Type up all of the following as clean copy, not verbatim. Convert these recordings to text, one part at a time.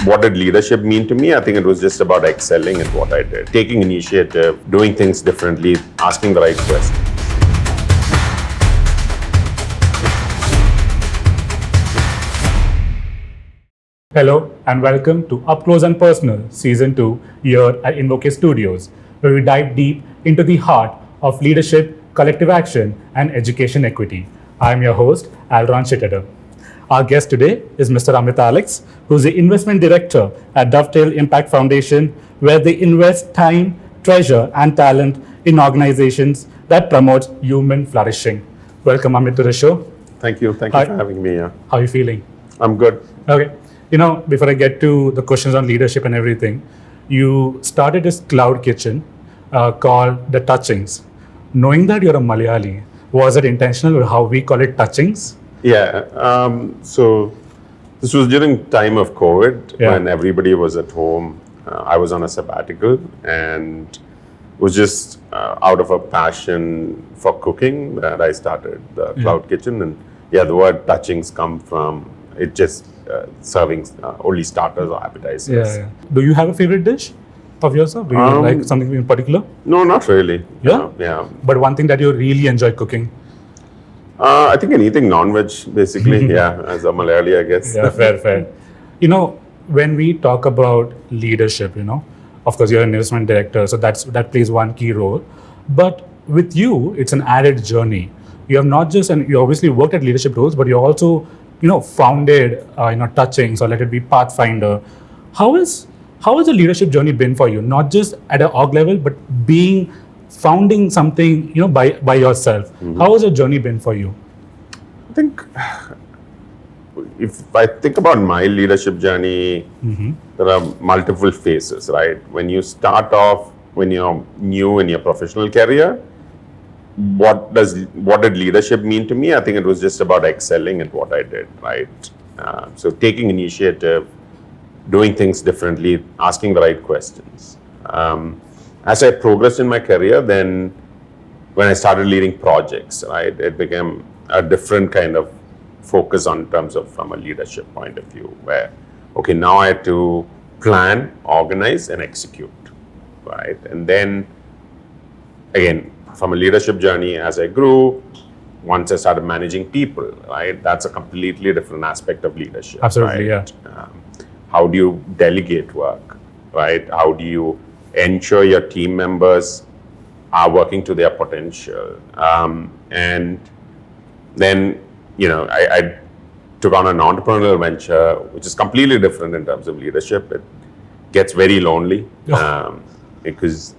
What did leadership mean to me? I think it was just about excelling at what I did, taking initiative, doing things differently, asking the right questions. Hello and welcome to Up Close and Personal Season 2 here at InvokED Studios, where we dive deep into the heart of leadership, collective action, and education equity. I'm your host, Alron Chitteder. Our guest today is Mr. Amit Alex, who's the Investment Director at Dovetail Impact Foundation, where they invest time, treasure, and talent in organizations that promote human flourishing. Welcome, Amit, to the show. Thank you. Thank you for having me here. How are you feeling? I'm good. Okay. Before I get to the questions on leadership and everything, you started this cloud kitchen called The Touchings. Knowing that you're a Malayali, was it intentional or how we call it touchings? Yeah. So this was during time of COVID when everybody was at home. I was on a sabbatical and it was just out of a passion for cooking that I started the cloud kitchen. And the word touchings come from it just serving only starters or appetizers. Yeah. Do you have a favorite dish of yourself? Do you like something in particular? No, not really. Yeah? Yeah. But one thing that you really enjoy cooking? I think anything non-veg, basically. As a Malayali, I guess. Yeah, fair. When we talk about leadership, of course you're an investment director, so that plays one key role. But with you, it's an added journey. You have not just, and you obviously worked at leadership roles, but you also, founded, Touchings, or let it be Pathfinder. How has the leadership journey been for you? Not just at an org level, but founding something, by yourself. Mm-hmm. How has the journey been for you? I think if I think about my leadership journey, there are multiple phases, right? When you start off, when you're new in your professional career, what did leadership mean to me? I think it was just about excelling at what I did, right? So taking initiative, doing things differently, asking the right questions. As I progressed in my career, then when I started leading projects, right, it became a different kind of focus on terms of from a leadership point of view, where, okay, now I had to plan, organize, and execute, right? And then, again, from a leadership journey, as I grew, once I started managing people, right, that's a completely different aspect of leadership. Absolutely, right? How do you delegate work, right? How do you ensure your team members are working to their potential? And then, I took on an entrepreneurial venture, which is completely different in terms of leadership. It gets very lonely because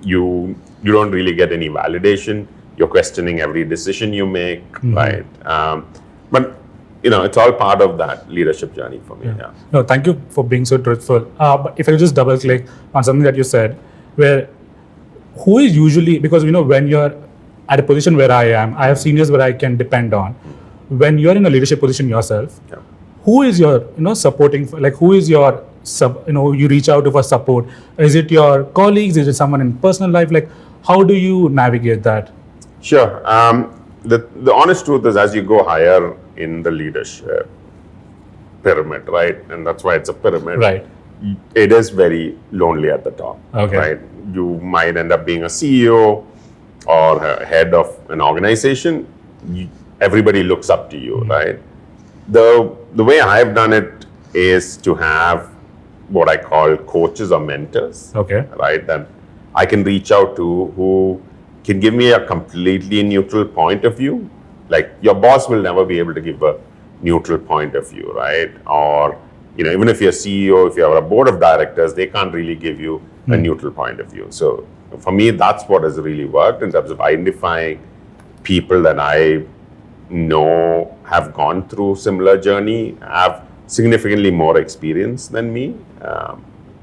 you don't really get any validation. You're questioning every decision you make, right? But it's all part of that leadership journey for me. Yeah. No, thank you for being so truthful. But if I just double click on something that you said, where who is usually, because when you're at a position where I am, I have seniors where I can depend on. When you're in a leadership position yourself, who is your supporting? Like who is your you reach out to for support? Is it your colleagues? Is it someone in personal life? Like how do you navigate that? Sure. The honest truth is, as you go higher in the leadership pyramid, right? And that's why it's a pyramid. Right. It is very lonely at the top. Okay. Right. You might end up being a CEO or a head of an organization. Everybody looks up to you, right? The way I've done it is to have what I call coaches or mentors. Okay. Right. That I can reach out to who can give me a completely neutral point of view. Like your boss will never be able to give a neutral point of view, right? Or, even if you're CEO, if you have a board of directors, they can't really give you a neutral point of view. So for me, that's what has really worked in terms of identifying people that I know have gone through similar journey, have significantly more experience than me,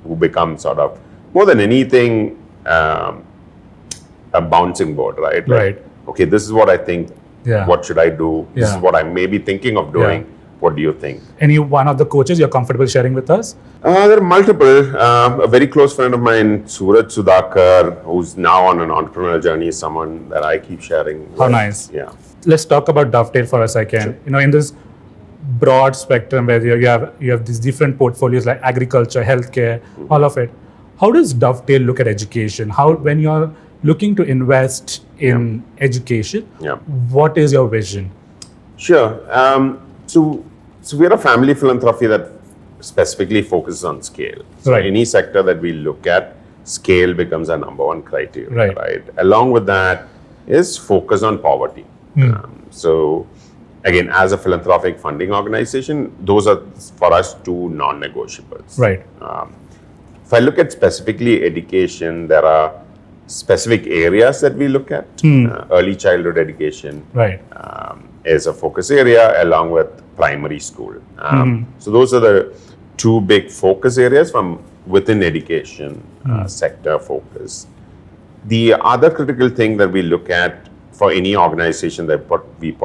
who become sort of, more than anything, a bouncing board, right? Right. Okay, this is what I think. What should I do? This is what I may be thinking of doing. What do you think? Any one of the coaches you're comfortable sharing with us? There are multiple. A very close friend of mine, Suraj Sudhakar, who's now on an entrepreneurial journey, is someone that I keep sharing with. How nice. Yeah. Let's talk about Dovetail for a second. Sure. In this broad spectrum where you have these different portfolios like agriculture, healthcare, all of it. How does Dovetail look at education? How, when you're looking to invest in education, what is your vision? Sure. So we're a family philanthropy that specifically focuses on scale. So any sector that we look at, scale becomes our number one criteria. Right. Along with that is focus on poverty. So again, as a philanthropic funding organization, those are for us two non-negotiables. Right. If I look at specifically education, there are specific areas that we look at. Early childhood education is a focus area, along with primary school. So those are the two big focus areas from within education sector focus. The other critical thing that we look at for any organization that we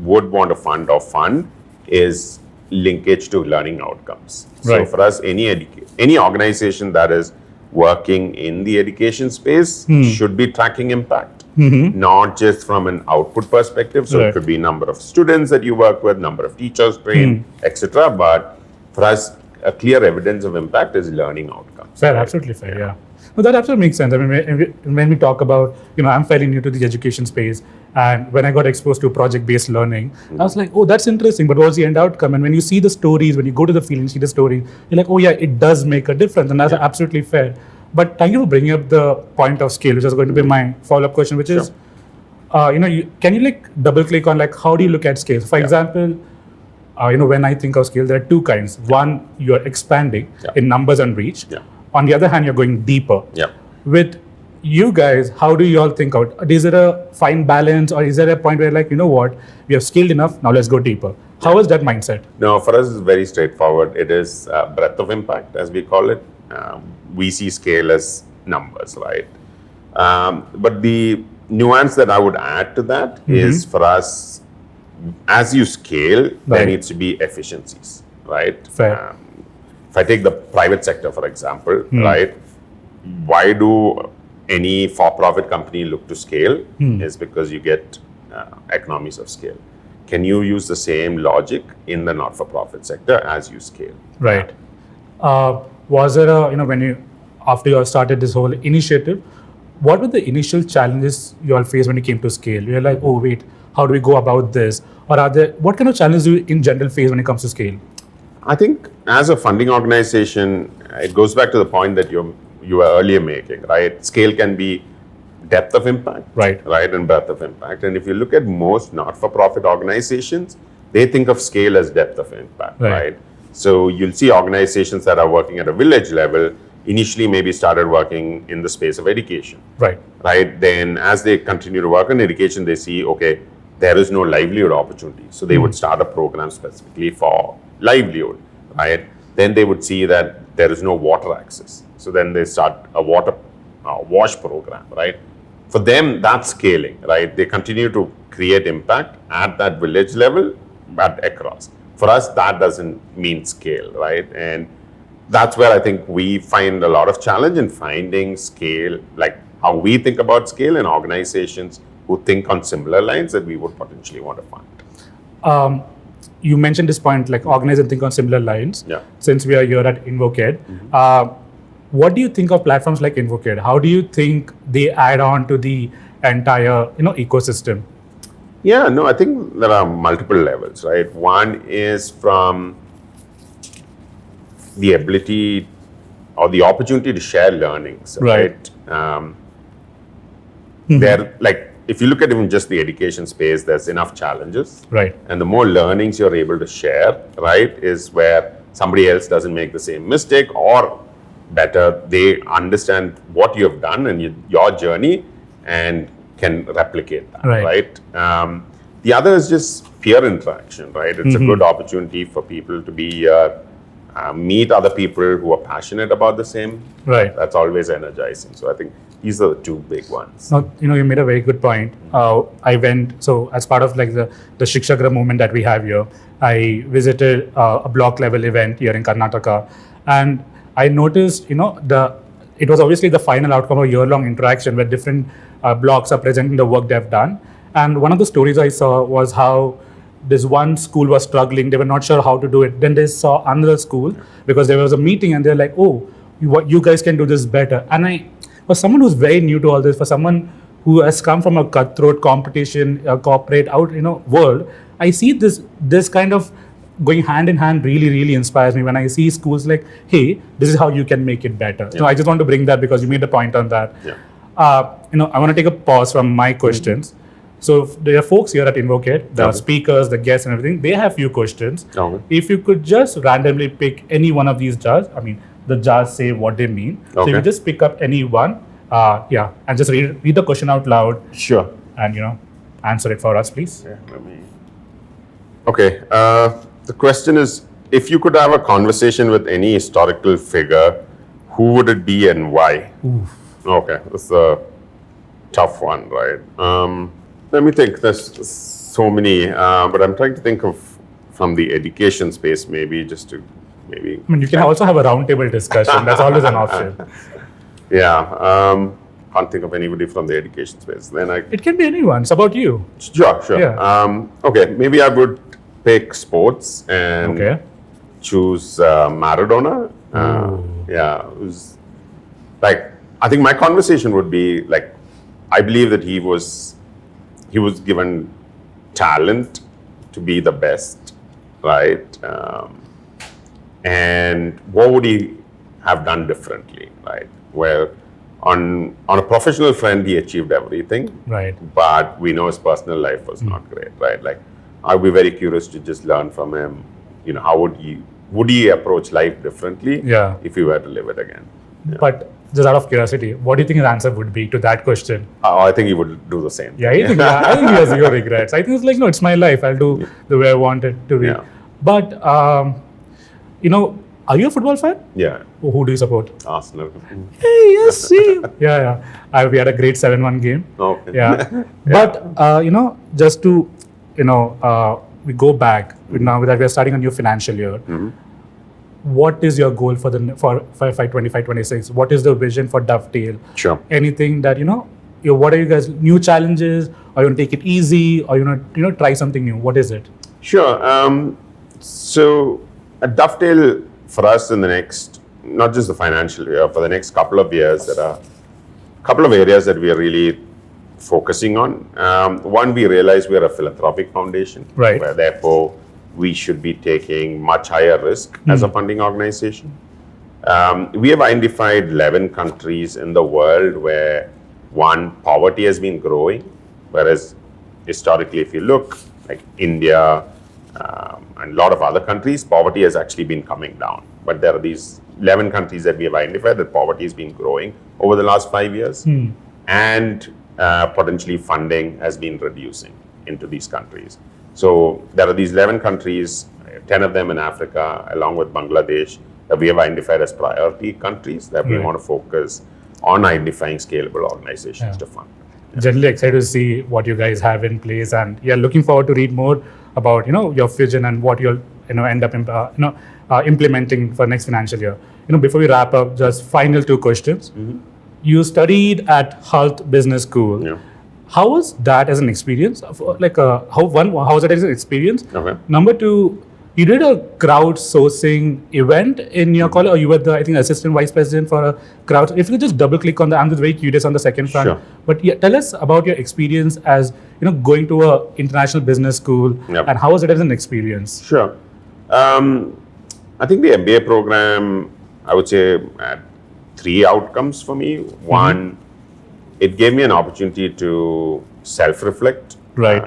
would want to fund or fund is linkage to learning outcomes. So for us, any organization that is working in the education space should be tracking impact, not just from an output perspective. So it could be number of students that you work with, number of teachers trained, etc. But for us, a clear evidence of impact is learning outcomes. Fair, absolutely fair, yeah. No, that absolutely makes sense. I mean, when we talk about, I'm fairly new to the education space, and when I got exposed to project-based learning, I was like, oh, that's interesting, but what's the end outcome? And when you see the stories, when you go to the field and see the story, you're like, oh yeah, it does make a difference, and that's absolutely fair. But thank you for bringing up the point of scale, which is going to be my follow-up question, which is, can you like double-click on like how do you look at scale? For example, when I think of scale, there are two kinds. One, you're expanding in numbers and reach. On the other hand, you're going deeper. With you guys, how do you all think out? Is it a fine balance, or is there a point where like, you know what, we have scaled enough, now let's go deeper? How is that mindset? No, for us, it's very straightforward. It is breadth of impact, as we call it. We see scale as numbers, right? But the nuance that I would add to that is for us, as you scale, there needs to be efficiencies, right? Fair. If I take the private sector, for example, right? Why do any for-profit company look to scale? Is because you get economies of scale. Can you use the same logic in the not-for-profit sector as you scale? Right. Was there a, after you all started this whole initiative, what were the initial challenges you all faced when it came to scale? You're like, oh wait, how do we go about this? Or what kind of challenges do you in general face when it comes to scale? I think as a funding organization, it goes back to the point that you were earlier making, right? Scale can be depth of impact, right, and breadth of impact. And if you look at most not-for-profit organizations, they think of scale as depth of impact, right? So you'll see organizations that are working at a village level initially maybe started working in the space of education, right? Then as they continue to work on education, they see, okay, there is no livelihood opportunity. So they would start a program specifically for livelihood, right? Then they would see that there is no water access. So then they start a water wash program, right? For them, that's scaling, right? They continue to create impact at that village level, but across. For us, that doesn't mean scale, right? And that's where I think we find a lot of challenge in finding scale, like how we think about scale in organizations who think on similar lines that we would potentially want to fund. You mentioned this point, like organize and think on similar lines. Since we are here at InvokED, what do you think of platforms like InvokED? How do you think they add on to the entire ecosystem? Yeah, no, I think there are multiple levels, right? One is from the ability or the opportunity to share learnings, right? They're like, if you look at even just the education space, there's enough challenges, right? And the more learnings you're able to share, right, is where somebody else doesn't make the same mistake, or better, they understand what you have done and your journey and can replicate that, right? The other is just peer interaction, right? It's a good opportunity for people to be meet other people who are passionate about the same. Right. That's always energizing. So I think these are the two big ones. Now, you made a very good point. I went, so as part of like the Shikshagram movement that we have here, I visited a block level event here in Karnataka, and I noticed, it was obviously the final outcome of a year-long interaction where different blocks are presenting the work they've done. And one of the stories I saw was how this one school was struggling, they were not sure how to do it. Then they saw another school because there was a meeting and they're like, oh, you guys can do this better. And for someone who's very new to all this, for someone who has come from a cutthroat competition, corporate world, I see this kind of going hand in hand really inspires me when I see schools like, hey, this is how you can make it better. So I just want to bring that because you made a point on that. I want to take a pause from my questions. So there are folks here at InvokED, the speakers, the guests and everything, they have few questions. If you could just randomly pick any one of these jars, the jars say what they mean. So you just pick up any one, and just read the question out loud. Sure. And, answer it for us, please. Okay. The question is, if you could have a conversation with any historical figure, who would it be and why? Oof. Okay, that's a tough one, right? Let me think. There's so many, but I'm trying to think of from the education space, maybe just to maybe. You can also have a roundtable discussion. That's always an option. Yeah. Can't think of anybody from the education space. Then It can be anyone. It's about you. Sure. Yeah. Okay, maybe I would pick sports and choose Maradona. It was like, I think my conversation would be like, I believe that he was given talent to be the best, right? And what would he have done differently, right? Where on a professional front, he achieved everything, right? But we know his personal life was not great, right? Like, I'd be very curious to just learn from him. How would he approach life differently? If he were to live it again? Yeah. But just out of curiosity, what do you think his answer would be to that question? I think he would do the same. I think he has zero regrets. I think it's like, no, it's my life. I'll do the way I want it to be. But, are you a football fan? Yeah. Who do you support? Arsenal. Hey, yes, see. Yeah. We had a great 7-1 game. Okay. Yeah. But, just to, we go back now that we are starting a new financial year. What is your goal for FY 25-26? What is the vision for Dovetail? Sure. Anything that, what are you guys, new challenges? Or you want to take it easy? Or you want to, try something new? What is it? Sure. So at Dovetail, for us in the next, not just the financial year, for the next couple of years, there are a couple of areas that we are really focusing on. One, we realize we are a philanthropic foundation, right? Where therefore we should be taking much higher risk as a funding organization. We have identified 11 countries in the world where, one, poverty has been growing, whereas historically, if you look, like India and a lot of other countries, poverty has actually been coming down. But there are these 11 countries that we have identified that poverty has been growing over the last 5 years. And potentially funding has been reducing into these countries. So there are these 11 countries, 10 of them in Africa, along with Bangladesh, that we have identified as priority countries that we want to focus on identifying scalable organizations to fund. Generally excited to see what you guys have in place, and looking forward to read more about your vision and what you'll end up implementing for next financial year. Before we wrap up, just final 2 questions. You studied at Health Business School. How was that as an experience? How was it as an experience? Number 2, you did a crowdsourcing event in your college, or you were the, assistant vice president for a crowd. If you could just double click on I'm just very curious on the second front. Sure. But tell us about your experience as going to a international business school, and how was it as an experience? Sure. I think the MBA program, I would say, had 3 outcomes for me. One, it gave me an opportunity to self-reflect. Right.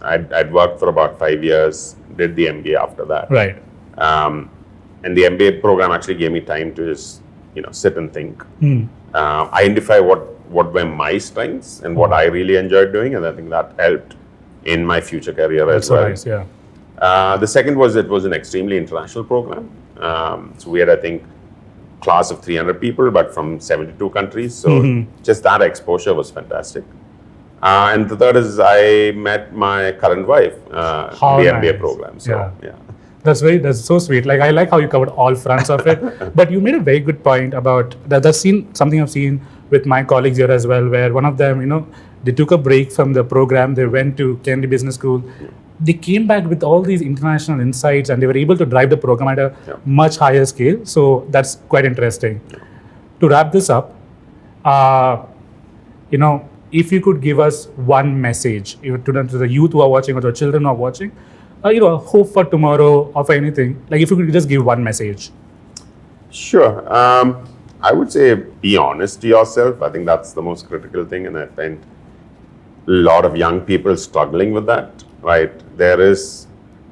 I'd worked for about 5 years, did the MBA after that. Right. And the MBA program actually gave me time to just, sit and think, identify what were my strengths and what I really enjoyed doing, and I think that helped in my future career as well. Nice, yeah. The second was it was an extremely international program. So we had, I think, class of 300 people, but from 72 countries. So just that exposure was fantastic. And the third is I met my current wife in the MBA program. So, yeah. That's so sweet. Like, I like how you covered all fronts of it. But you made a very good point about that. That's something I've seen with my colleagues here as well, where one of them, they took a break from the program. They went to Kennedy Business School. they came back with all these international insights and they were able to drive the program at a much higher scale. So that's quite interesting. To wrap this up, if you could give us one message to the youth who are watching or to the children who are watching, hope for tomorrow or for anything, like if you could just give one message. Sure. I would say be honest to yourself. I think that's the most critical thing, and I find a lot of young people struggling with that, right? There is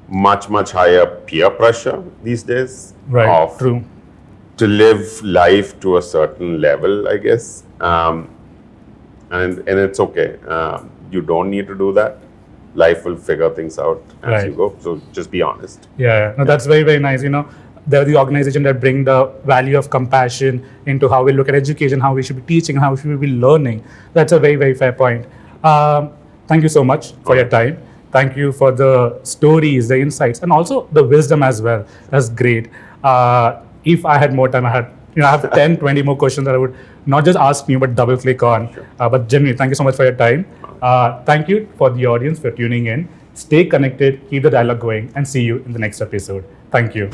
much higher peer pressure these days. Right, true. To live life to a certain level, I guess. And it's okay. You don't need to do that. Life will figure things out as you go. So just be honest. Yeah, no, that's very nice. They're the organization that bring the value of compassion into how we look at education, how we should be teaching, how we should be learning. That's a very fair point. Thank you so much for your time. Thank you for the stories, the insights, and also the wisdom as well. That's great. If I had more time, I have 10, 20 more questions that I would not just ask you, but double click on. Sure. But genuinely, thank you so much for your time. Thank you for the audience for tuning in. Stay connected, keep the dialogue going, and see you in the next episode. Thank you.